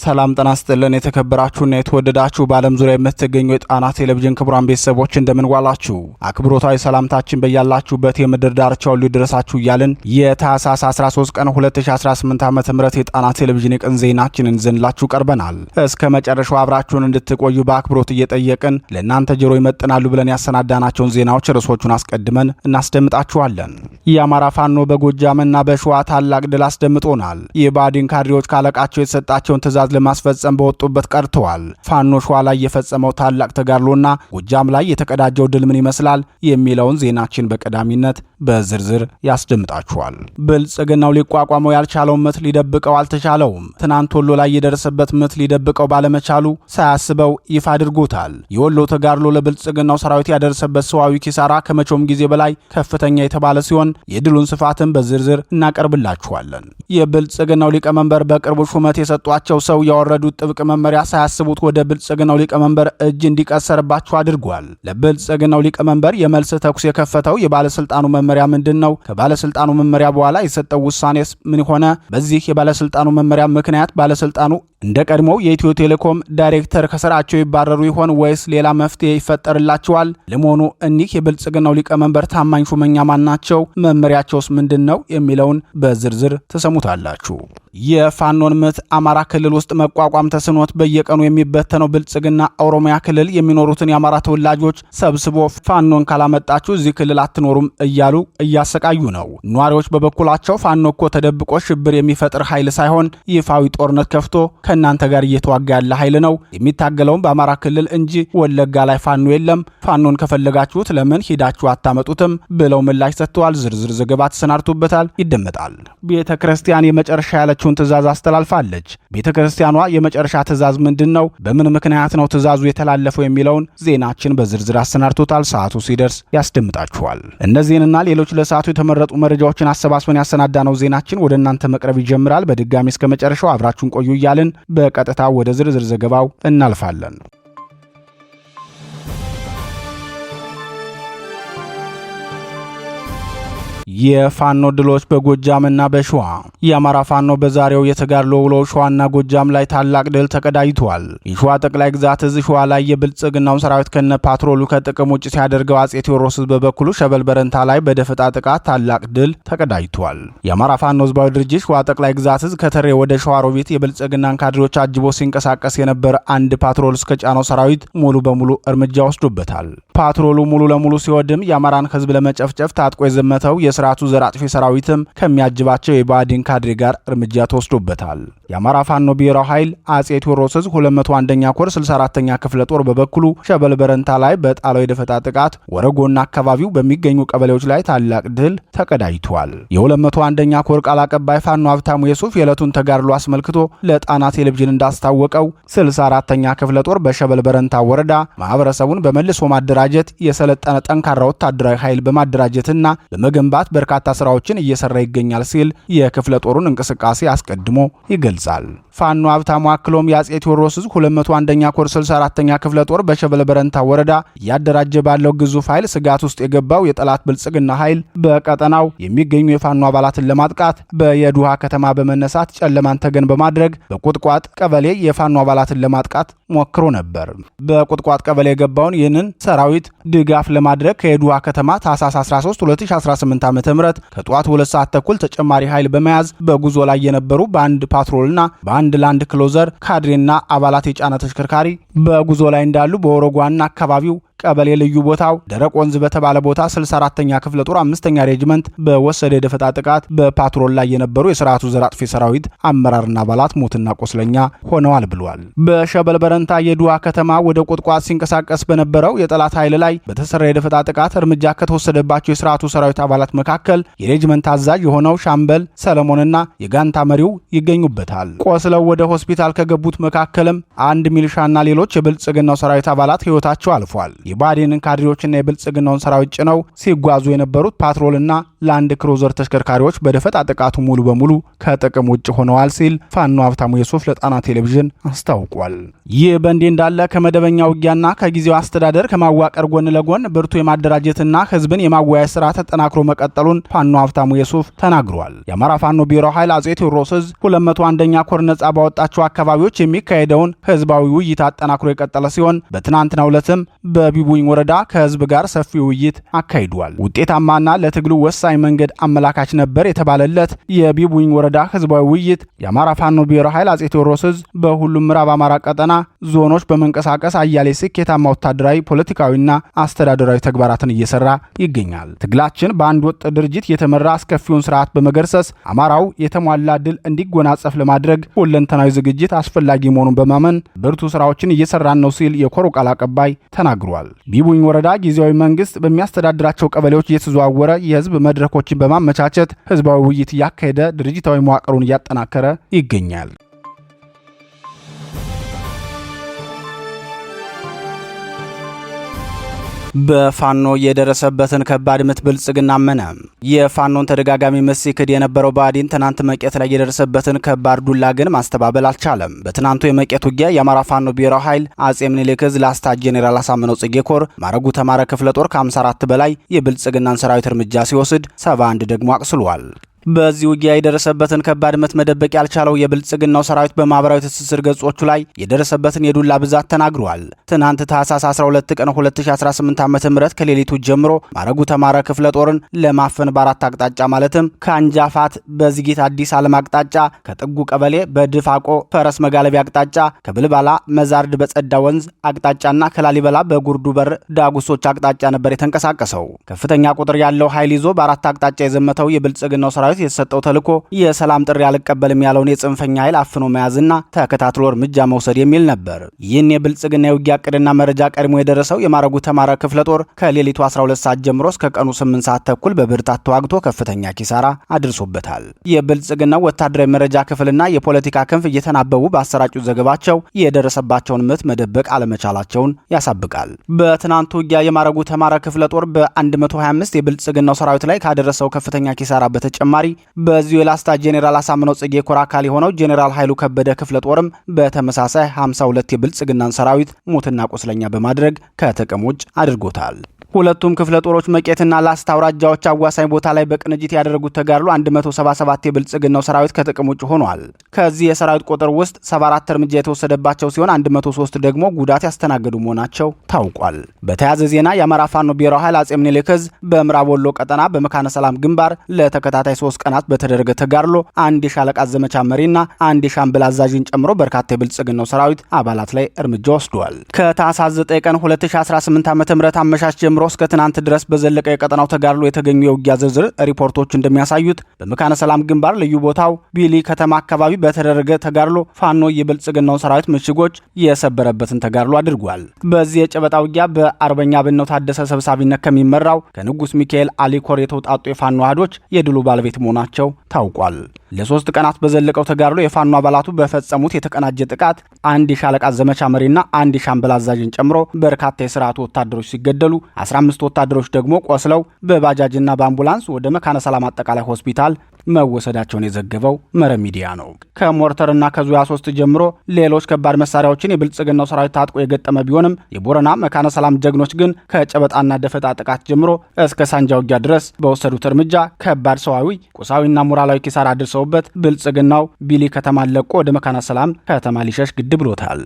ሰላም ጤና ይስጥልን የተከበራችሁና የተወደዳችሁ በዓለም ዙሪያ የምትገኙ የጣና ቴሌቪዥን ክቡራን ቤተሰቦች እንደምን ዋላችሁ። አክብሮታዊ ሰላምታችን በያላችሁበት የምድር ዳርቻ ሁሉ ይድረሳችሁ እያልን የታህሳስ 13 ቀን 2018 ዓ.ም የጣና ቴሌቪዥን የቀን ዜናችንን ይዘንላችሁ ቀርበናል። እስከ መጨረሻው አብራችሁን እንድትቆዩ በአክብሮት እየጠየቅን ለእናንተ ጆሮ ይመጥናሉ ብለን ያሰናዳናቸውን ዜናዎች ርዕሶቹን አስቀድመን እናስደምጣችኋለን። የአማራ ፋኖ በጎጃምና በሸዋ ታላቅ ድል አስደምጦናል። የባዲን ካድሬዎች ካለቃቸው የተሰጣቸውን ትዕዛዝ ለማስፈጸም በወጡበት ቀርተዋል። ፋኖ ሸዋ ላይ የፈጸመው ታላቅ ተጋድሎና ጎጃም ላይ የተቀዳጀው ድል ምን ይመስላል የሚለውን ዜናችን በቀዳሚነት በዝርዝር ያስደምጣችኋል። ብልጽግናው ሊቋቋመው ያልቻለውን ምት ሊደብቀው አልተቻለውም። ትናንት ወሎ ላይ የደረሰበት ምት ሊደብቀው ባለመቻሉ ሳያስበው ይፋ አድርጎታል። የወሎ ተጋድሎ ለብልጽግናው ሰራዊት ያደረሰበት ሰዋዊ ኪሳራ ከመቼውም ጊዜ በላይ ከፍተኛ የተባለ ሲሆን የድሉን ስፋትን በዝርዝር እናቀርብላችኋለን። የብልጽግናው ሊቀመንበር በቅርቡ ሹመት የሰጧቸው ሰው ያወረዱት ጥብቅ መመሪያ ሳያስቡት ወደ ብልጽግናው ሊቀመንበር እጅ እንዲቀሰርባቸው አድርጓል። ለብልጽግናው ሊቀመንበር የመልስ ተኩስ የከፈተው የባለስልጣኑ መመሪያ ምንድነው? ከባለስልጣኑ መመሪያ በኋላ የሰጠው ውሳኔስ ምን ሆነ? በዚህ የባለስልጣኑ መመሪያ ምክንያት ባለስልጣኑ እንደ ቀድሞው የኢትዮ ቴሌኮም ዳይሬክተር ከስራቸው ይባረሩ ይሆን ወይስ ሌላ መፍትሄ ይፈጠርላቸዋል? ለመሆኑ እኒህ የብልጽግናው ሊቀመንበር ታማኝ ሹመኛ ማን ናቸው? መመሪያቸውስ ምንድነው? የሚለውን በዝርዝር ተሰሙታላችሁ። የፋኖን ምት አማራ ክልል ውስጥ መቋቋም ተስኖት በየቀኑ የሚበተነው ብልጽግና ኦሮሚያ ክልል የሚኖሩትን የአማራ ተወላጆች ሰብስቦ ፋኖን ካላመጣችሁ እዚህ ክልል አትኖሩም እያሉ እያሰቃዩ ነው። ነዋሪዎች በበኩላቸው ፋኖ እኮ ተደብቆ ሽብር የሚፈጥር ኃይል ሳይሆን ይፋዊ ጦርነት ከፍቶ ከእናንተ ጋር እየተዋጋ ያለ ኃይል ነው። የሚታገለውም በአማራ ክልል እንጂ ወለጋ ላይ ፋኖ የለም። ፋኖን ከፈለጋችሁት ለምን ሂዳችሁ አታመጡትም ብለው ምላሽ ሰጥተዋል። ዝርዝር ዘገባ ተሰናድቶበታል፣ ይደመጣል። ቤተ ክርስቲያን የመጨረሻ ያለችውን ትእዛዝ አስተላልፋለች። ቤተ ክርስቲያኗ የመጨረሻ ትእዛዝ ምንድነው? በምን ምክንያት ነው ትእዛዙ የተላለፈው የሚለውን ዜናችን በዝርዝር አሰናድቶታል። ሰዓቱ ሲደርስ ያስደምጣችኋል። እነዚህንና ሌሎች ለሰዓቱ የተመረጡ መረጃዎችን አሰባስበን ያሰናዳነው ዜናችን ወደ እናንተ መቅረብ ይጀምራል። በድጋሚ እስከ መጨረሻው አብራችሁን ቆዩ እያልን በቀጥታ ወደ ዝርዝር ዘገባው እናልፋለን። የፋኖ ድሎች በጎጃምና በሸዋ። የአማራ ፋኖ በዛሬው የተጋድሎ ውሎ ሸዋና ጎጃም ላይ ታላቅ ድል ተቀዳጅቷል። የሸዋ ጠቅላይ ግዛት እዝ ሸዋ ላይ የብልጽግናውን ሰራዊት ከነ ፓትሮሉ ከጥቅም ውጭ ሲያደርገው አጼ ቴዎድሮስ በበኩሉ ሸበል በረንታ ላይ በደፈጣ ጥቃት ታላቅ ድል ተቀዳጅቷል። የአማራ ፋኖ ህዝባዊ ድርጅት ሸዋ ጠቅላይ ግዛት እዝ ከተሬ ወደ ሸዋሮቢት የብልጽግናን ካድሬዎች አጅቦ ሲንቀሳቀስ የነበረ አንድ ፓትሮል እስከ ጫነው ሰራዊት ሙሉ በሙሉ እርምጃ ወስዶበታል። ፓትሮሉ ሙሉ ለሙሉ ሲወድም የአማራን ህዝብ ለመጨፍጨፍ ታጥቆ የዘመተው የስርዓቱ ዘር አጥፊ ሰራዊትም ከሚያጅባቸው የባዲን ካድሬ ጋር እርምጃ ተወስዶበታል። የአማራ ፋኖ ብሔራዊ ኃይል አጼ ቴዎድሮስ 201ኛ ኮር 64ኛ ክፍለ ጦር በበኩሉ ሸበል በረንታ ላይ በጣለው የደፈጣ ጥቃት ወረጎና አካባቢው በሚገኙ ቀበሌዎች ላይ ታላቅ ድል ተቀዳጅቷል። የ201ኛ ኮር ቃል አቀባይ ፋኖ ሀብታሙ የሱፍ የዕለቱን ተጋድሎ አስመልክቶ ለጣና ቴሌቪዥን እንዳስታወቀው 64ኛ ክፍለ ጦር በሸበል በረንታ ወረዳ ማህበረሰቡን በመልሶ ማደራጀት የሰለጠነ ጠንካራ ወታደራዊ ኃይል በማደራጀትና በመገንባት በርካታ ስራዎችን እየሰራ ይገኛል ሲል የክፍለ ጦሩን እንቅስቃሴ አስቀድሞ ይገልጻል። ፋኖ ሀብታሙ አክሎም የአጼ ቴዎድሮስ 201ኛ ኮር 64ኛ ክፍለ ጦር በሸበል በረንታ ወረዳ እያደራጀ ባለው ግዙፍ ኃይል ስጋት ውስጥ የገባው የጠላት ብልጽግና ኃይል በቀጠናው የሚገኙ የፋኖ አባላትን ለማጥቃት በየዱሃ ከተማ በመነሳት ጨለማን ተገን በማድረግ በቁጥቋጥ ቀበሌ የፋኖ አባላትን ለማጥቃት ሞክሮ ነበር። በቁጥቋጥ ቀበሌ የገባውን ይህንን ሰራዊት ድጋፍ ለማድረግ ከየዱሃ ከተማ ታህሳስ 13 2018 ዓ.ም ከጠዋት 2 ሰዓት ተኩል ተጨማሪ ኃይል በመያዝ በጉዞ ላይ የነበሩ በአንድ ፓትሮልና በአንድ ላንድ ክሎዘር ካድሬና አባላት የጫነ ተሽከርካሪ በጉዞ ላይ እንዳሉ በወረጓና አካባቢው ቀበሌ ልዩ ቦታው ደረቅ ወንዝ በተባለ ቦታ 64ኛ ክፍለ ጦር 5ኛ ሬጅመንት በወሰደ የደፈጣ ጥቃት በፓትሮል ላይ የነበሩ የስርዓቱ ዘር አጥፊ ሰራዊት አመራርና አባላት ሞትና ቆስለኛ ሆነዋል ብሏል። በሸበል በረንታ የዱሃ ከተማ ወደ ቁጥቋጥ ሲንቀሳቀስ በነበረው የጠላት ኃይል ላይ በተሰራ የደፈጣ ጥቃት እርምጃ ከተወሰደባቸው የስርዓቱ ሰራዊት አባላት መካከል የሬጅመንት አዛዥ የሆነው ሻምበል ሰለሞንና የጋንታ መሪው ይገኙበታል። ቆስለው ወደ ሆስፒታል ከገቡት መካከልም አንድ ሚሊሻና ሌሎች የብልጽግናው ሰራዊት አባላት ህይወታቸው አልፏል። የባዴንን ካድሬዎችና የብልጽግናውን ሰራዊት ጭነው ሲጓዙ የነበሩት ፓትሮልና ላንድ ክሩዘር ተሽከርካሪዎች በደፈጣ ጥቃቱ ሙሉ በሙሉ ከጥቅም ውጭ ሆነዋል ሲል ፋኖ ሀብታሙ የሱፍ ለጣና ቴሌቪዥን አስታውቋል። ይህ በእንዲህ እንዳለ ከመደበኛ ውጊያና ከጊዜው አስተዳደር ከማዋቀር ጎን ለጎን ብርቱ የማደራጀትና ህዝብን የማወያየት ስራ ተጠናክሮ መቀጠሉን ፋኖ ሀብታሙ የሱፍ ተናግሯል። የአማራ ፋኖ ብሔራዊ ኃይል አጼ ቴዎድሮስ ዕዝ 201ኛ ኮር ነጻ ባወጣቸው አካባቢዎች የሚካሄደውን ህዝባዊ ውይይት አጠናክሮ የቀጠለ ሲሆን በትናንትናው ዕለትም በቢቡኝ ወረዳ ከህዝብ ጋር ሰፊ ውይይት አካሂዷል። ውጤታማና ለትግሉ ወሳኝ መንገድ አመላካች ነበር የተባለለት የቢቡኝ ወረዳ ህዝባዊ ውይይት የአማራ ፋኖ ብሔራዊ ኃይል አጼ ቴዎድሮስ ዕዝ በሁሉም ምዕራብ አማራ ቀጠና ዞኖች በመንቀሳቀስ አያሌ ስኬታማ ወታደራዊ፣ ፖለቲካዊና አስተዳደራዊ ተግባራትን እየሰራ ይገኛል። ትግላችን በአንድ ወጥ ድርጅት የተመራ አስከፊውን ስርዓት በመገርሰስ አማራው የተሟላ ድል እንዲጎናጸፍ ለማድረግ ሁለንተናዊ ዝግጅት አስፈላጊ መሆኑን በማመን ብርቱ ስራዎችን እየሰራን ነው ሲል የኮሩ ቃል አቀባይ ተናግሯል። ቢቡኝ ወረዳ ጊዜያዊ መንግስት በሚያስተዳድራቸው ቀበሌዎች እየተዘዋወረ የህዝብ መድረኮችን በማመቻቸት ህዝባዊ ውይይት እያካሄደ ድርጅታዊ መዋቅሩን እያጠናከረ ይገኛል። በፋኖ የደረሰበትን ከባድ ምት ብልጽግና አመነ። የፋኖን ተደጋጋሚ ምት ሲክድ የነበረው ብአዴን ትናንት መቄት ላይ የደረሰበትን ከባድ ዱላ ግን ማስተባበል አልቻለም። በትናንቱ የመቄት ውጊያ የአማራ ፋኖ ብሔራዊ ኃይል አጼ ምኒልክ ዕዝ ላስታ ጄኔራል አሳምነው ጽጌ ኮር ማረጉ ተማረ ክፍለ ጦር ከ54 በላይ የብልጽግናን ሰራዊት እርምጃ ሲወስድ 71 ደግሞ አቅስሏል። በዚህ ውጊያ የደረሰበትን ከባድ ምት መደበቅ ያልቻለው የብልጽግናው ሰራዊት በማህበራዊ ትስስር ገጾቹ ላይ የደረሰበትን የዱላ ብዛት ተናግሯል። ትናንት ታህሳስ 12 ቀን 2018 ዓ.ም ከሌሊቱ ጀምሮ ማረጉ ተማረ ክፍለ ጦርን ለማፈን በአራት አቅጣጫ ማለትም ከአንጃፋት በዝጊት አዲስ ዓለም አቅጣጫ፣ ከጥጉ ቀበሌ በድፋቆ ፈረስ መጋለቢያ አቅጣጫ፣ ከብልባላ መዛርድ በጸዳ ወንዝ አቅጣጫና ከላሊበላ በጉርዱ በር ዳጉሶች አቅጣጫ ነበር የተንቀሳቀሰው። ከፍተኛ ቁጥር ያለው ኃይል ይዞ በአራት አቅጣጫ የዘመተው የብልጽግናው ሰራዊት የተሰጠው ተልዕኮ የሰላም ጥሪ አልቀበልም ያለውን የጽንፈኛ ኃይል አፍኖ መያዝና ተከታትሎ እርምጃ መውሰድ የሚል ነበር። ይህን የብልጽግና የውጊያ ዕቅድና መረጃ ቀድሞ የደረሰው የማረጉ ተማረ ክፍለ ጦር ከሌሊቱ 12 ሰዓት ጀምሮ እስከ ቀኑ 8 ሰዓት ተኩል በብርታት ተዋግቶ ከፍተኛ ኪሳራ አድርሶበታል። የብልጽግናው ወታደራዊ መረጃ ክፍልና የፖለቲካ ክንፍ እየተናበቡ ባሰራጩት ዘገባቸው የደረሰባቸውን ምት መደበቅ አለመቻላቸውን ያሳብቃል። በትናንቱ ውጊያ የማረጉ ተማረ ክፍለ ጦር በ125 የብልጽግናው ሰራዊት ላይ ካደረሰው ከፍተኛ ኪሳራ በተጨማሪ በዚሁ የላስታ ጄኔራል አሳምነው ጽጌ ኮር አካል የሆነው ጄኔራል ኃይሉ ከበደ ክፍለ ጦርም በተመሳሳይ 52 የብልጽግናን ሰራዊት ሞትና ቁስለኛ በማድረግ ከጥቅም ውጭ አድርጎታል። ሁለቱም ክፍለ ጦሮች መቄትና ላስታ አውራጃዎች አዋሳኝ ቦታ ላይ በቅንጅት ያደረጉት ተጋድሎ 177 የብልጽግናው ሰራዊት ከጥቅም ውጭ ሆኗል። ከዚህ የሰራዊት ቁጥር ውስጥ 74 እርምጃ የተወሰደባቸው ሲሆን 103 ደግሞ ጉዳት ያስተናገዱ መሆናቸው ታውቋል። በተያያዘ ዜና የአማራ ፋኖ ብሔራዊ ኃይል አጼ ምኒልክ ዕዝ በምዕራብ ወሎ ቀጠና በመካነ ሰላም ግንባር ለተከታታይ 3 ቀናት በተደረገ ተጋድሎ አንድ የሻለቃ ዘመቻ መሪና አንድ የሻምበል አዛዥን ጨምሮ በርካታ የብልጽግናው ሰራዊት አባላት ላይ እርምጃ ወስዷል። ከታህሳስ 9 ቀን 2018 ዓ.ም አመሻሽ ጀምሮ እስከ ትናንት ድረስ በዘለቀ የቀጠናው ተጋድሎ የተገኙ የውጊያ ዝርዝር ሪፖርቶች እንደሚያሳዩት በመካነ ሰላም ግንባር ልዩ ቦታው ቢሊ ከተማ አካባቢ በተደረገ ተጋድሎ ፋኖ የብልጽግናው ሰራዊት ምሽጎች የሰበረበትን ተጋድሎ አድርጓል። በዚህ የጨበጣ ውጊያ በአርበኛ ብነው ታደሰ ሰብሳቢነት ከሚመራው ከንጉስ ሚካኤል አሊኮር የተውጣጡ የፋኖ አህዶች የድሉ ባለቤት መሆናቸው ታውቋል። ለ3 ቀናት በዘለቀው ተጋድሎ የፋኖ አባላቱ በፈጸሙት የተቀናጀ ጥቃት አንድ የሻለቃ ዘመቻ መሪና አንድ የሻምበል አዛዥን ጨምሮ በርካታ የስርዓቱ ወታደሮች ሲገደሉ 15 ወታደሮች ደግሞ ቆስለው በባጃጅና በአምቡላንስ ወደ መካነ ሰላም አጠቃላይ ሆስፒታል መወሰዳቸውን የዘገበው መረብ ሚዲያ ነው። ከሞርተርና ከዙ 23 ጀምሮ ሌሎች ከባድ መሳሪያዎችን የብልጽግናው ሰራዊት ታጥቆ የገጠመ ቢሆንም የቦረና መካነ ሰላም ጀግኖች ግን ከጨበጣና ደፈጣ ጥቃት ጀምሮ እስከ ሳንጃ ውጊያ ድረስ በወሰዱት እርምጃ ከባድ ሰዋዊ፣ ቁሳዊና ሞራላዊ ኪሳራ አድርሰውበት ብልጽግናው ቢሊ ከተማን ለቆ ወደ መካነ ሰላም ከተማ ሊሸሽ ግድ ብሎታል።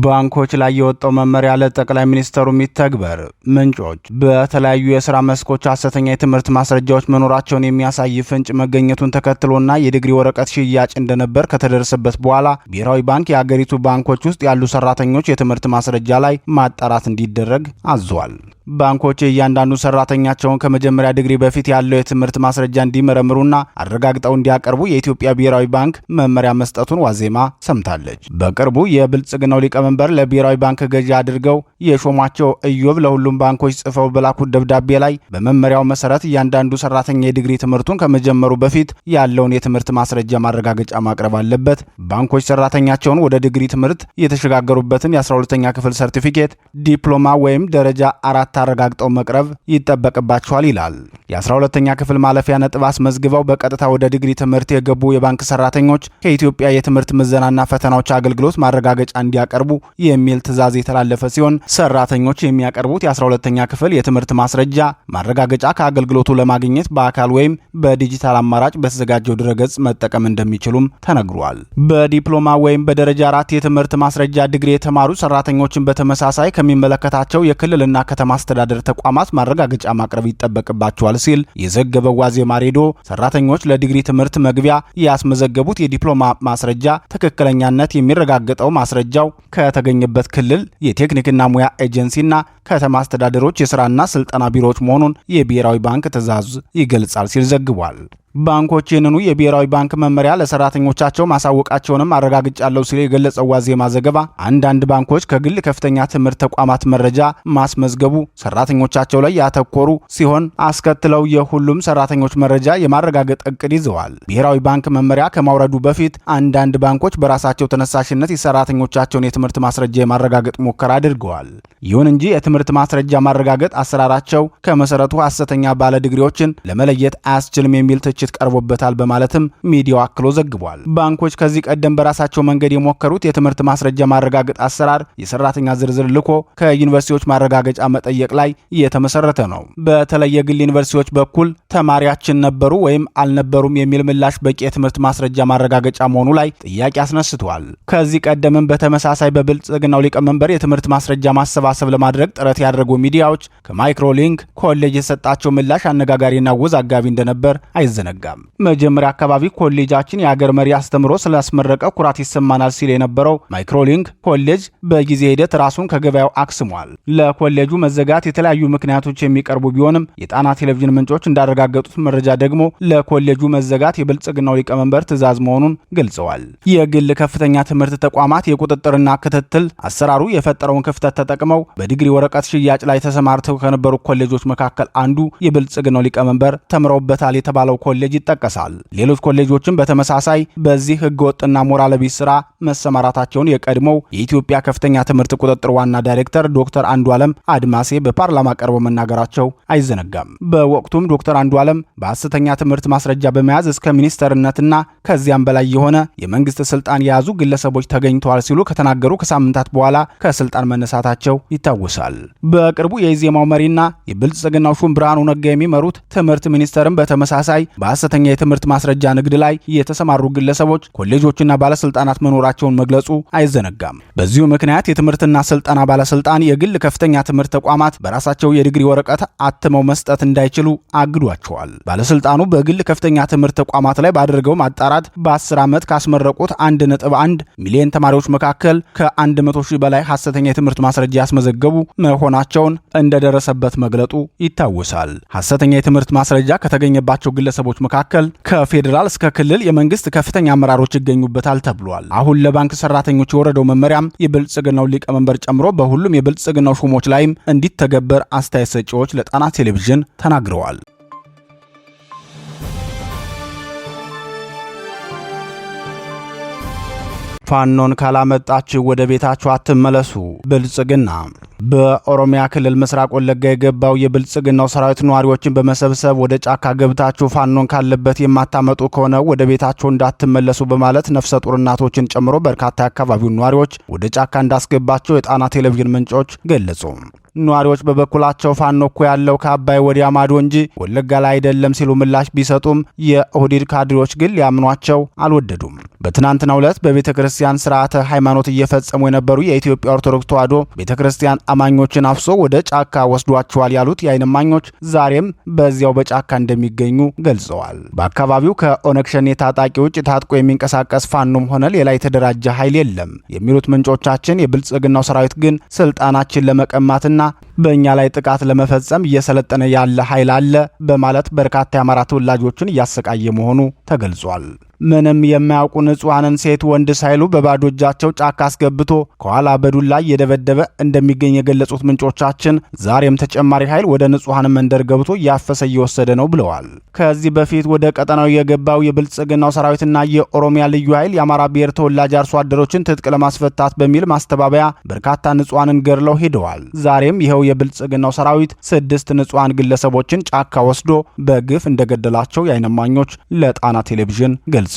ባንኮች ላይ የወጣው መመሪያ ለጠቅላይ ሚኒስተሩ የሚተግበር። ምንጮች በተለያዩ የስራ መስኮች ሐሰተኛ የትምህርት ማስረጃዎች መኖራቸውን የሚያሳይ ፍንጭ መገኘቱን ተከትሎና የዲግሪ ወረቀት ሽያጭ እንደነበር ከተደረሰበት በኋላ ብሔራዊ ባንክ የአገሪቱ ባንኮች ውስጥ ያሉ ሰራተኞች የትምህርት ማስረጃ ላይ ማጣራት እንዲደረግ አዟል። ባንኮች እያንዳንዱ ሰራተኛቸውን ከመጀመሪያ ዲግሪ በፊት ያለው የትምህርት ማስረጃ እንዲመረምሩና አረጋግጠው እንዲያቀርቡ የኢትዮጵያ ብሔራዊ ባንክ መመሪያ መስጠቱን ዋዜማ ሰምታለች። በቅርቡ የብልጽግናው ሊቀመንበር ለብሔራዊ ባንክ ገዢ አድርገው የሾሟቸው ኢዮብ ለሁሉም ባንኮች ጽፈው በላኩት ደብዳቤ ላይ በመመሪያው መሰረት እያንዳንዱ ሰራተኛ የዲግሪ ትምህርቱን ከመጀመሩ በፊት ያለውን የትምህርት ማስረጃ ማረጋገጫ ማቅረብ አለበት። ባንኮች ሰራተኛቸውን ወደ ዲግሪ ትምህርት የተሸጋገሩበትን የ12ኛ ክፍል ሰርቲፊኬት፣ ዲፕሎማ ወይም ደረጃ 4 አረጋግጠው መቅረብ ይጠበቅባቸዋል ይላል። የ12ኛ ክፍል ማለፊያ ነጥብ አስመዝግበው በቀጥታ ወደ ዲግሪ ትምህርት የገቡ የባንክ ሰራተኞች ከኢትዮጵያ የትምህርት ምዘናና ፈተናዎች አገልግሎት ማረጋገጫ እንዲያቀርቡ የሚል ትዕዛዝ የተላለፈ ሲሆን ሰራተኞች የሚያቀርቡት የ12ኛ ክፍል የትምህርት ማስረጃ ማረጋገጫ ከአገልግሎቱ ለማግኘት በአካል ወይም በዲጂታል አማራጭ በተዘጋጀው ድረገጽ መጠቀም እንደሚችሉም ተነግሯል። በዲፕሎማ ወይም በደረጃ 4 የትምህርት ማስረጃ ዲግሪ የተማሩ ሰራተኞችን በተመሳሳይ ከሚመለከታቸው የክልልና ከተማ አስተዳደር ተቋማት ማረጋገጫ ማቅረብ ይጠበቅባቸዋል ሲል የዘገበው ዋዜማ ሬዲዮ ሰራተኞች ለዲግሪ ትምህርት መግቢያ ያስመዘገቡት የዲፕሎማ ማስረጃ ትክክለኛነት የሚረጋገጠው ማስረጃው ከተገኘበት ክልል የቴክኒክና ሙያ ኤጀንሲና ከተማ አስተዳደሮች የሥራና ስልጠና ቢሮዎች መሆኑን የብሔራዊ ባንክ ትዕዛዝ ይገልጻል ሲል ዘግቧል። ባንኮች ይህንኑ የብሔራዊ ባንክ መመሪያ ለሰራተኞቻቸው ማሳወቃቸውንም አረጋግጫለሁ ሲል የገለጸው ዋዜማ ዘገባ አንዳንድ ባንኮች ከግል ከፍተኛ ትምህርት ተቋማት መረጃ ማስመዝገቡ ሰራተኞቻቸው ላይ ያተኮሩ ሲሆን አስከትለው የሁሉም ሰራተኞች መረጃ የማረጋገጥ እቅድ ይዘዋል። ብሔራዊ ባንክ መመሪያ ከማውረዱ በፊት አንዳንድ ባንኮች በራሳቸው ተነሳሽነት የሰራተኞቻቸውን የትምህርት ማስረጃ የማረጋገጥ ሙከራ አድርገዋል። ይሁን እንጂ የትምህርት ማስረጃ ማረጋገጥ አሰራራቸው ከመሰረቱ ሐሰተኛ ባለ ዲግሪዎችን ለመለየት አያስችልም የሚል ትችት ቀርቦበታል በማለትም ሚዲያው አክሎ ዘግቧል። ባንኮች ከዚህ ቀደም በራሳቸው መንገድ የሞከሩት የትምህርት ማስረጃ ማረጋገጥ አሰራር የሰራተኛ ዝርዝር ልኮ ከዩኒቨርሲቲዎች ማረጋገጫ መጠየቅ ላይ የተመሰረተ ነው። በተለይ የግል ዩኒቨርሲቲዎች በኩል ተማሪያችን ነበሩ ወይም አልነበሩም የሚል ምላሽ በቂ የትምህርት ማስረጃ ማረጋገጫ መሆኑ ላይ ጥያቄ አስነስቷል። ከዚህ ቀደምም በተመሳሳይ በብልጽግናው ሊቀመንበር የትምህርት ማስረጃ ማሰባሰብ ለማድረግ ጥረት ያደረጉ ሚዲያዎች ከማይክሮሊንክ ኮሌጅ የሰጣቸው ምላሽ አነጋጋሪና ወዛጋቢ እንደነበር አይዘነጋም። መጀመሪያ አካባቢ ኮሌጃችን የሀገር መሪ አስተምሮ ስላስመረቀ ኩራት ይሰማናል ሲል የነበረው ማይክሮሊንክ ኮሌጅ በጊዜ ሂደት ራሱን ከገበያው አክስሟል። ለኮሌጁ መዘጋት የተለያዩ ምክንያቶች የሚቀርቡ ቢሆንም የጣና ቴሌቪዥን ምንጮች እንዳረጋገጡት መረጃ ደግሞ ለኮሌጁ መዘጋት የብልጽግናው ሊቀመንበር ትዕዛዝ መሆኑን ገልጸዋል። የግል ከፍተኛ ትምህርት ተቋማት የቁጥጥርና ክትትል አሰራሩ የፈጠረውን ክፍተት ተጠቅመው በዲግሪ ወረቀት ሽያጭ ላይ ተሰማርተው ከነበሩ ኮሌጆች መካከል አንዱ የብልጽግናው ሊቀመንበር ተምረውበታል የተባለው ኮሌጅ ይጠቀሳል። ሌሎች ኮሌጆችም በተመሳሳይ በዚህ ህገወጥና ሞራል ቢስ ስራ መሰማራታቸውን የቀድሞው የኢትዮጵያ ከፍተኛ ትምህርት ቁጥጥር ዋና ዳይሬክተር ዶክተር አንዱዓለም አድማሴ በፓርላማ ቀርበው መናገራቸው አይዘነጋም። በወቅቱም ዶክተር አንዱዓለም በሐሰተኛ ትምህርት ማስረጃ በመያዝ እስከ ሚኒስተርነትና ከዚያም በላይ የሆነ የመንግስት ስልጣን የያዙ ግለሰቦች ተገኝተዋል ሲሉ ከተናገሩ ከሳምንታት በኋላ ከስልጣን መነሳታቸው ይታወሳል። በቅርቡ የኢዜማው መሪና የብልጽግናው ሹም ብርሃኑ ነጋ የሚመሩት ትምህርት ሚኒስተርም በተመሳሳይ በሐሰተኛ የትምህርት ማስረጃ ንግድ ላይ የተሰማሩ ግለሰቦች፣ ኮሌጆችና ባለስልጣናት መኖራቸውን መግለጹ አይዘነጋም። በዚሁ ምክንያት የትምህርትና ስልጠና ባለስልጣን የግል ከፍተኛ ትምህርት ተቋማት በራሳቸው የዲግሪ ወረቀት አትመው መስጠት እንዳይችሉ አግዷቸዋል። ባለስልጣኑ በግል ከፍተኛ ትምህርት ተቋማት ላይ ባደረገው ማጣራት በ10 ዓመት ካስመረቁት 1.1 ሚሊዮን ተማሪዎች መካከል ከ100 ሺህ በላይ ሐሰተኛ የትምህርት ማስረጃ ያስመዘገቡ መሆናቸውን እንደደረሰበት መግለጡ ይታወሳል። ሐሰተኛ የትምህርት ማስረጃ ከተገኘባቸው ግለሰቦች መካከል ከፌዴራል እስከ ክልል የመንግስት ከፍተኛ አመራሮች ይገኙበታል ተብሏል። አሁን ለባንክ ሰራተኞች የወረደው መመሪያም የብልጽግናው ሊቀመንበር ጨምሮ በሁሉም የብልጽግናው ሹሞች ላይም እንዲተገበር አስተያየት ሰጪዎች ለጣና ቴሌቪዥን ተናግረዋል። ፋኖን ካላመጣችሁ ወደ ቤታችሁ አትመለሱ። ብልጽግና በኦሮሚያ ክልል ምስራቅ ወለጋ የገባው የብልጽግናው ሰራዊት ነዋሪዎችን በመሰብሰብ ወደ ጫካ ገብታችሁ ፋኖን ካለበት የማታመጡ ከሆነ ወደ ቤታችሁ እንዳትመለሱ በማለት ነፍሰ ጡር እናቶችን ጨምሮ በርካታ የአካባቢውን ነዋሪዎች ወደ ጫካ እንዳስገባቸው የጣና ቴሌቪዥን ምንጮች ገለጹ። ነዋሪዎች በበኩላቸው ፋኖ እኮ ያለው ከአባይ ወዲያ ማዶ እንጂ ወለጋ ላይ አይደለም ሲሉ ምላሽ ቢሰጡም የኦህዴድ ካድሬዎች ግን ሊያምኗቸው አልወደዱም። በትናንትናው ዕለት በቤተ ክርስቲያን ስርዓተ ሃይማኖት እየፈጸሙ የነበሩ የኢትዮጵያ ኦርቶዶክስ ተዋሕዶ ቤተ ክርስቲያን አማኞችን አፍሶ ወደ ጫካ ወስዷቸዋል ያሉት የዓይን እማኞች ዛሬም በዚያው በጫካ እንደሚገኙ ገልጸዋል። በአካባቢው ከኦነግ ሸኔ ታጣቂ ውጭ ታጥቆ የሚንቀሳቀስ ፋኖም ሆነ ሌላ የተደራጀ ኃይል የለም የሚሉት ምንጮቻችን የብልጽግናው ሰራዊት ግን ስልጣናችን ለመቀማትና በእኛ ላይ ጥቃት ለመፈጸም እየሰለጠነ ያለ ኃይል አለ በማለት በርካታ የአማራ ተወላጆችን እያሰቃየ መሆኑ ተገልጿል። ምንም የማያውቁ ንጹሐንን ሴት ወንድ ሳይሉ በባዶ እጃቸው ጫካ አስገብቶ ከኋላ በዱላ እየደበደበ እንደሚገኝ የገለጹት ምንጮቻችን ዛሬም ተጨማሪ ኃይል ወደ ንጹሐን መንደር ገብቶ እያፈሰ እየወሰደ ነው ብለዋል። ከዚህ በፊት ወደ ቀጠናው የገባው የብልጽግናው ሰራዊትና የኦሮሚያ ልዩ ኃይል የአማራ ብሔር ተወላጅ አርሶ አደሮችን ትጥቅ ለማስፈታት በሚል ማስተባበያ በርካታ ንጹሐንን ገድለው ሄደዋል። ዛሬም ይኸው የብልጽግናው ሰራዊት 6 ንጹሐን ግለሰቦችን ጫካ ወስዶ በግፍ እንደገደላቸው የዓይን እማኞች ለጣና ቴሌቪዥን ገልጸዋል።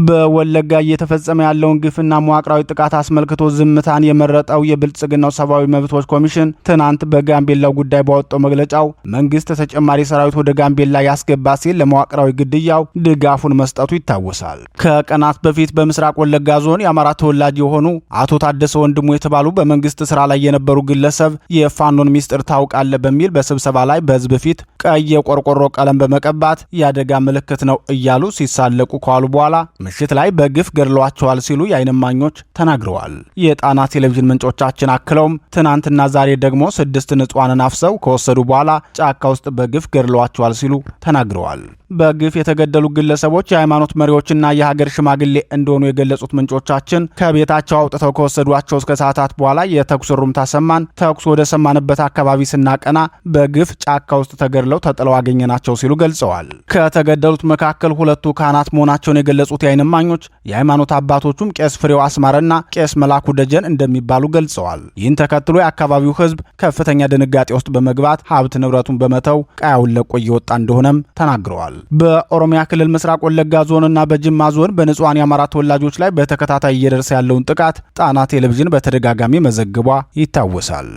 በወለጋ እየተፈጸመ ያለውን ግፍና መዋቅራዊ ጥቃት አስመልክቶ ዝምታን የመረጠው የብልጽግናው ሰብአዊ መብቶች ኮሚሽን ትናንት በጋምቤላው ጉዳይ ባወጣው መግለጫው መንግስት ተጨማሪ ሰራዊት ወደ ጋምቤላ ያስገባ ሲል ለመዋቅራዊ ግድያው ድጋፉን መስጠቱ ይታወሳል። ከቀናት በፊት በምስራቅ ወለጋ ዞን የአማራ ተወላጅ የሆኑ አቶ ታደሰ ወንድሙ የተባሉ በመንግስት ስራ ላይ የነበሩ ግለሰብ የፋኖን ሚስጥር ታውቃለህ በሚል በስብሰባ ላይ በህዝብ ፊት ቀይ የቆርቆሮ ቀለም በመቀባት የአደጋ ምልክት ነው እያሉ ሲሳለቁ ከዋሉ በኋላ ምሽት ላይ በግፍ ገድለዋቸዋል ሲሉ የዓይን እማኞች ተናግረዋል። የጣና ቴሌቪዥን ምንጮቻችን አክለውም ትናንትና ዛሬ ደግሞ 6 ንጹሐንን አፍሰው ከወሰዱ በኋላ ጫካ ውስጥ በግፍ ገድለዋቸዋል ሲሉ ተናግረዋል። በግፍ የተገደሉ ግለሰቦች የሃይማኖት መሪዎችና የሀገር ሽማግሌ እንደሆኑ የገለጹት ምንጮቻችን ከቤታቸው አውጥተው ከወሰዷቸው እስከ ሰዓታት በኋላ የተኩስ ሩምታ ሰማን። ተኩስ ወደ ሰማንበት አካባቢ ስናቀና በግፍ ጫካ ውስጥ ተገድለው ተጥለው አገኘናቸው ሲሉ ገልጸዋል። ከተገደሉት መካከል 2 ካህናት መሆናቸውን የገለጹት የዓይን እማኞች የሃይማኖት አባቶቹም ቄስ ፍሬው አስማረና ቄስ መላኩ ደጀን እንደሚባሉ ገልጸዋል። ይህን ተከትሎ የአካባቢው ህዝብ ከፍተኛ ድንጋጤ ውስጥ በመግባት ሀብት ንብረቱን በመተው ቀያውን ለቆ እየወጣ እንደሆነም ተናግረዋል። በኦሮሚያ ክልል ምስራቅ ወለጋ ዞንና በጅማ ዞን በንጹሐን የአማራ ተወላጆች ላይ በተከታታይ እየደረሰ ያለውን ጥቃት ጣና ቴሌቪዥን በተደጋጋሚ መዘግቧ ይታወሳል።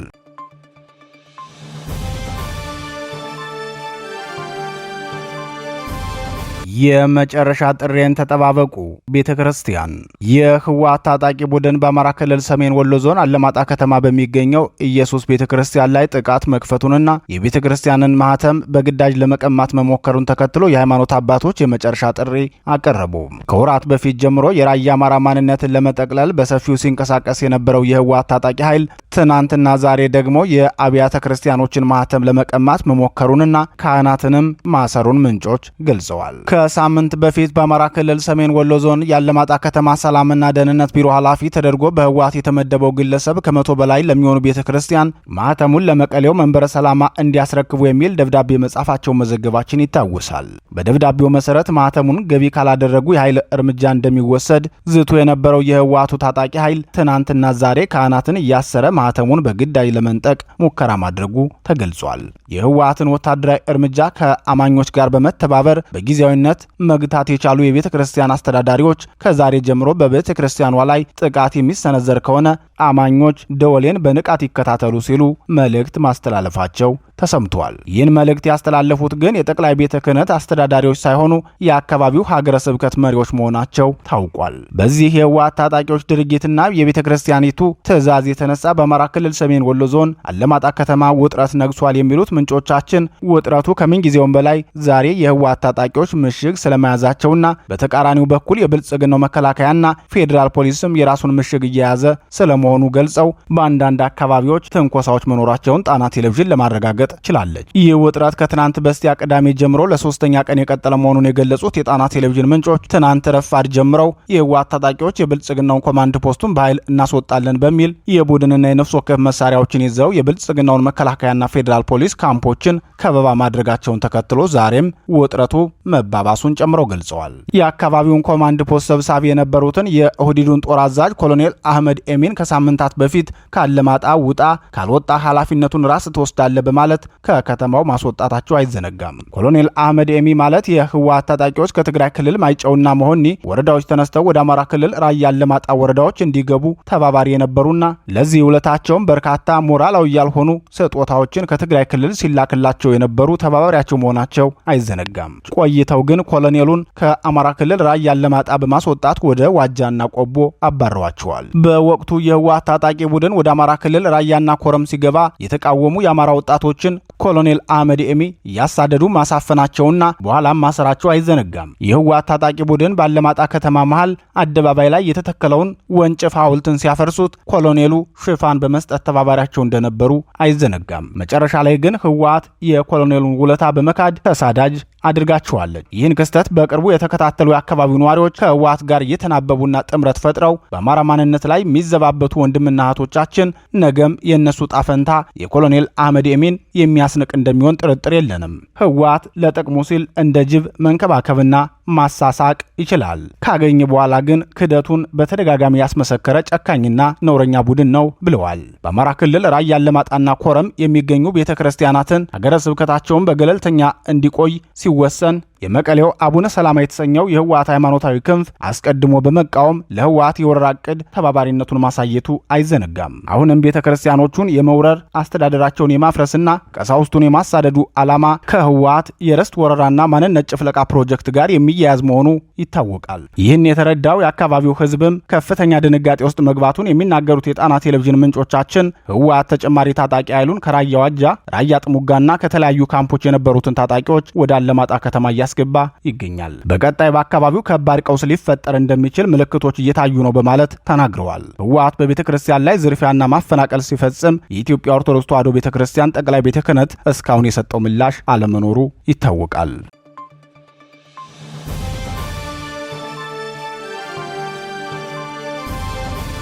የመጨረሻ ጥሬን ተጠባበቁ። ቤተ ክርስቲያን የህወሓት ታጣቂ ቡድን በአማራ ክልል ሰሜን ወሎ ዞን አለማጣ ከተማ በሚገኘው ኢየሱስ ቤተ ክርስቲያን ላይ ጥቃት መክፈቱንና የቤተ ክርስቲያንን ማህተም በግዳጅ ለመቀማት መሞከሩን ተከትሎ የሃይማኖት አባቶች የመጨረሻ ጥሪ አቀረቡ። ከወራት በፊት ጀምሮ የራያ አማራ ማንነትን ለመጠቅለል በሰፊው ሲንቀሳቀስ የነበረው የህወሓት ታጣቂ ኃይል ትናንትና ዛሬ ደግሞ የአብያተ ክርስቲያኖችን ማህተም ለመቀማት መሞከሩንና ካህናትንም ማሰሩን ምንጮች ገልጸዋል። ከሳምንት በፊት በአማራ ክልል ሰሜን ወሎ ዞን የአለማጣ ከተማ ሰላምና ደህንነት ቢሮ ኃላፊ ተደርጎ በህወሓት የተመደበው ግለሰብ ከ100 በላይ ለሚሆኑ ቤተ ክርስቲያን ማህተሙን ለመቀሌው መንበረ ሰላማ እንዲያስረክቡ የሚል ደብዳቤ መጻፋቸው መዘገባችን ይታወሳል። በደብዳቤው መሰረት ማህተሙን ገቢ ካላደረጉ የኃይል እርምጃ እንደሚወሰድ ዝቶ የነበረው የህወሓቱ ታጣቂ ኃይል ትናንትና ዛሬ ካህናትን እያሰረ ማህተሙን በግዳጅ ለመንጠቅ ሙከራ ማድረጉ ተገልጿል። የህወሓትን ወታደራዊ እርምጃ ከአማኞች ጋር በመተባበር በጊዜያዊነት መግታት የቻሉ የቤተ ክርስቲያን አስተዳዳሪዎች ከዛሬ ጀምሮ በቤተ ክርስቲያኗ ላይ ጥቃት የሚሰነዘር ከሆነ አማኞች ደወሌን በንቃት ይከታተሉ ሲሉ መልእክት ማስተላለፋቸው ተሰምቷል። ይህን መልእክት ያስተላለፉት ግን የጠቅላይ ቤተ ክህነት አስተዳዳሪዎች ሳይሆኑ የአካባቢው ሀገረ ስብከት መሪዎች መሆናቸው ታውቋል። በዚህ የህወሓት ታጣቂዎች ድርጊትና የቤተ ክርስቲያኒቱ ትዕዛዝ የተነሳ በአማራ ክልል ሰሜን ወሎ ዞን አለማጣ ከተማ ውጥረት ነግሷል የሚሉት ምንጮቻችን ውጥረቱ ከምንጊዜውም በላይ ዛሬ የህወሓት ታጣቂዎች ምሽግ ስለመያዛቸውና በተቃራኒው በኩል የብልጽግናው መከላከያና ፌዴራል ፖሊስም የራሱን ምሽግ እየያዘ ስለመሆኑ ገልጸው በአንዳንድ አካባቢዎች ትንኮሳዎች መኖራቸውን ጣና ቴሌቪዥን ለማረጋገጥ ችላለች። ይህ ውጥረት ከትናንት በስቲያ ቅዳሜ ጀምሮ ለ3ኛ ቀን የቀጠለ መሆኑን የገለጹት የጣና ቴሌቪዥን ምንጮች ትናንት ረፋድ ጀምረው የህወሓት ታጣቂዎች የብልጽግናውን ኮማንድ ፖስቱን በኃይል እናስወጣለን በሚል የቡድንና የነፍስ ወከፍ መሳሪያዎችን ይዘው የብልጽግናውን መከላከያና ፌዴራል ፖሊስ ካምፖችን ከበባ ማድረጋቸውን ተከትሎ ዛሬም ውጥረቱ መባባሱን ጨምረው ገልጸዋል። የአካባቢውን ኮማንድ ፖስት ሰብሳቢ የነበሩትን የኦህዴዱን ጦር አዛዥ ኮሎኔል አህመድ ኤሚን ከሳምንታት በፊት ካለማጣ ውጣ፣ ካልወጣ ኃላፊነቱን ራስ ትወስዳለህ በማለት ከከተማው ማስወጣታቸው አይዘነጋም። ኮሎኔል አህመድ ኤሚ ማለት የህወሓት ታጣቂዎች ከትግራይ ክልል ማይጨውና መሆኒ ወረዳዎች ተነስተው ወደ አማራ ክልል ራያ አለማጣ ወረዳዎች እንዲገቡ ተባባሪ የነበሩና ለዚህ ውለታቸውም በርካታ ሞራላዊ ያልሆኑ ስጦታዎችን ከትግራይ ክልል ሲላክላቸው የነበሩ ተባባሪያቸው መሆናቸው አይዘነጋም። ቆይተው ግን ኮሎኔሉን ከአማራ ክልል ራያ አለማጣ በማስወጣት ወደ ዋጃና ቆቦ አባረዋቸዋል። በወቅቱ የህወሓት ታጣቂ ቡድን ወደ አማራ ክልል ራያና ኮረም ሲገባ የተቃወሙ የአማራ ወጣቶችን ኮሎኔል አህመድ ኤሚ ያሳደዱ ማሳፈናቸውና በኋላም ማሰራቸው አይዘነጋም። የህወሓት ታጣቂ ቡድን ባለማጣ ከተማ መሃል አደባባይ ላይ የተተከለውን ወንጭፍ ሐውልትን ሲያፈርሱት ኮሎኔሉ ሽፋን ሽፋን በመስጠት ተባባሪያቸው እንደነበሩ አይዘነጋም። መጨረሻ ላይ ግን ህወሓት የኮሎኔሉን ውለታ በመካድ ተሳዳጅ አድርጋቸዋለች። ይህን ክስተት በቅርቡ የተከታተሉ የአካባቢው ነዋሪዎች ከህወሓት ጋር እየተናበቡና ጥምረት ፈጥረው በአማራ ማንነት ላይ የሚዘባበቱ ወንድምና እህቶቻችን ነገም የእነሱ ጣፈንታ የኮሎኔል አህመድ ኤሚን የሚያስንቅ እንደሚሆን ጥርጥር የለንም። ህወሓት ለጥቅሙ ሲል እንደ ጅብ መንከባከብና ማሳሳቅ ይችላል። ካገኘ በኋላ ግን ክደቱን በተደጋጋሚ ያስመሰከረ ጨካኝና ነውረኛ ቡድን ነው ብለዋል። በአማራ ክልል ራያ አላማጣና ኮረም የሚገኙ ቤተክርስቲያናትን ሀገረ ስብከታቸውን በገለልተኛ እንዲቆይ ሲወሰን የመቀሌው አቡነ ሰላማ የተሰኘው የህወሓት ሃይማኖታዊ ክንፍ አስቀድሞ በመቃወም ለህወሓት የወረራ ዕቅድ ተባባሪነቱን ማሳየቱ አይዘነጋም። አሁንም ቤተክርስቲያኖቹን የመውረር አስተዳደራቸውን የማፍረስና ቀሳውስቱን የማሳደዱ ዓላማ ከህወሓት የርስት ወረራና ማንነት ጭፍለቃ ፕሮጀክት ጋር የሚያያዝ መሆኑ ይታወቃል። ይህን የተረዳው የአካባቢው ህዝብም ከፍተኛ ድንጋጤ ውስጥ መግባቱን የሚናገሩት የጣና ቴሌቪዥን ምንጮቻችን ህወሓት ተጨማሪ ታጣቂ ኃይሉን ከራያ ዋጃ፣ ራያ ጥሙጋና ከተለያዩ ካምፖች የነበሩትን ታጣቂዎች ወደ አላማጣ ከተማ ገባ ይገኛል። በቀጣይ በአካባቢው ከባድ ቀውስ ሊፈጠር እንደሚችል ምልክቶች እየታዩ ነው በማለት ተናግረዋል። ህወሓት በቤተክርስቲያን ላይ ዝርፊያና ማፈናቀል ሲፈጽም የኢትዮጵያ ኦርቶዶክስ ተዋሕዶ ቤተክርስቲያን ጠቅላይ ቤተ ክህነት እስካሁን የሰጠው ምላሽ አለመኖሩ ይታወቃል።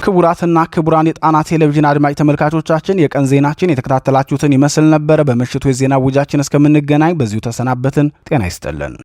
ክቡራትና ክቡራን የጣና ቴሌቪዥን አድማጭ ተመልካቾቻችን የቀን ዜናችን የተከታተላችሁትን ይመስል ነበር። በምሽቱ የዜና ውጃችን እስከምንገናኝ በዚሁ ተሰናበትን። ጤና ይስጥልን።